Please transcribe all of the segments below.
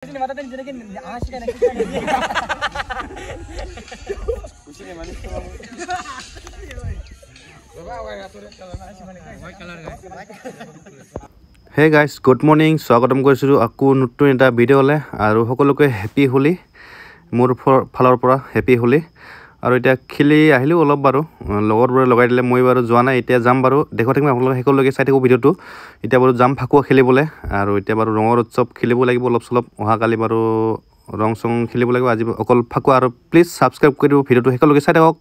Hey guys, good morning. স্বাগতম কৰিছো আকু নতুন এটা ভিডিঅ'লে আৰু সকলোকে হেপী হোলি মোৰ ফালৰ পৰা হেপী হোলি আৰু এতিয়া খেলি আহিলো অলপ বাৰু লগৰবোৰে লগাই দিলে মই বাৰু যোৱা নাই এতিয়া যাম বাৰু দেখো থাকিম আপোনালোকে সকলোকে চাই থাকো ভিডিঅ'টো এতিয়া বাৰু যাম ফাকুৱা খেলিবলৈ আৰু এতিয়া বাৰু ৰঙৰ উৎসৱ খেলিব লাগিব অলপ চলপ অহা কালি বাৰু ৰং সং খেলিব লাগিব আজি অকল ফাকুৱা আৰু প্লিজ সাবস্ক্ৰাইব কৰি দিও ভিডিঅ'টো সকলোকে চাই থাকক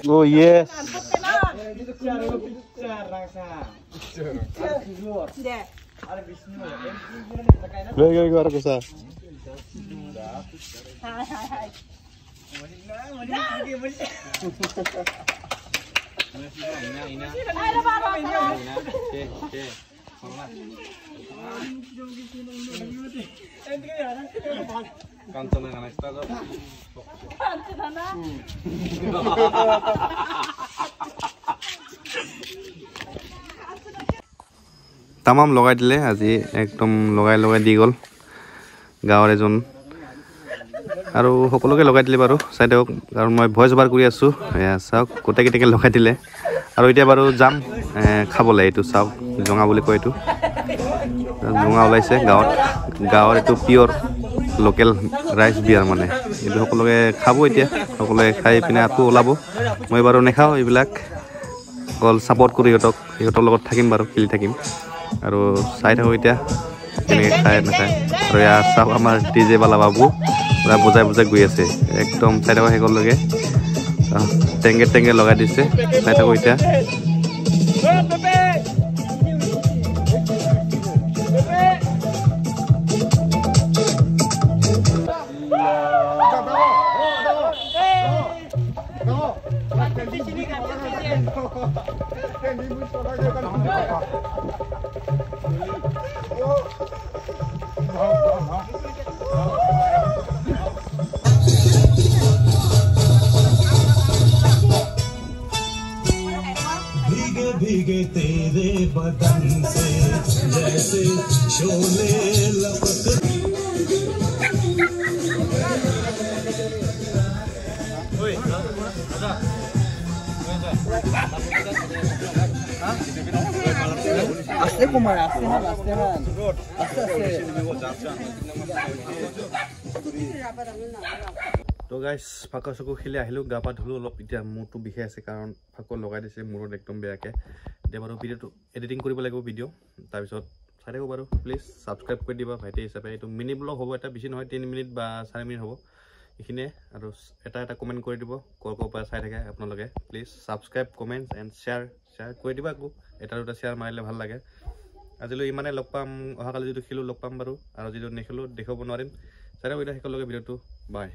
Oh yes. Gua harus bisa. তামাম লগাই দিলে আজি একদম লগাই দি গল গাঁৱৰ এজন আৰু সকলোকে লগাই দিলে বাৰু চাই দিয়ক কাৰণ মই ভয়েস ওভাৰ কৰি আছো এয়া চাওক গোটেইকেইটাকে লগাই দিলে আৰু এতিয়া বাৰু যাম খাবলৈ এইটো চাওক জঙা বুলি কয় এইটো জঙা ওলাইছে গাঁৱৰ এইটো পিয়ৰ লোকেল ৰাইচ বিয়াৰ মানে এইটো সকলোকে খাব এতিয়া সকলোৱে খাই পিনে আকৌ ওলাব মই বাৰু নেখাওঁ এইবিলাক অকল সাপোৰ্ট কৰি ইহঁতৰ লগত থাকিম বাৰু খেলি থাকিম আৰু চাই থাকো এতিয়া কেনেকৈ খাই নাখায় আৰু ইয়াৰ চাওক আমাৰ ডিজে বালা বাবু পুৰা বুজাই গৈ আছে একদম চাই থাকো সকলোকে টেংগে লগাই দিছে চাই থাকো এতিয়া भीगे तेरे बदन से जैसे शोले लपक আসলে কুমার আসলে তো গাইস ফাকুৱা চকু খেলি আহিলো গা পা ধুলো অলপ এতিয়া মুৰটো বিষাই আছে কাৰণ ফাকুৱা লগাই দিছে মুৰত একদম বেয়াকে এতিয়া বাৰু ভিডিঅ'টো এডিটিং কৰিব লাগিব ভিডিঅ' তাৰপিছত চাই থাকো বাৰু প্লিজ সাবস্ক্ৰাইব কৰি দিবা ভাইটি হিচাপে এইটো মিনি ব্লগ হ'ব এটা বেছি নহয় 3 মিনিট বা 4 মিনিট হ'ব এইখিনিয়ে আৰু এটা কমেণ্ট কৰি দিব কৰ পৰা চাই থাকে আপোনালোকে please subscribe comment and share কৰি দিবা আকৌ এটা দুটা শ্বেয়াৰ মাৰিলে ভাল লাগে আজিলৈ ইমানে লগ পাম অহাকালি যদি খেলো লগ পাম বাৰু আৰু যদি নেখেলো দেখাব নোৱাৰিম চাই থাকো এতিয়া সকলোকে ভিডিঅ'টো বাই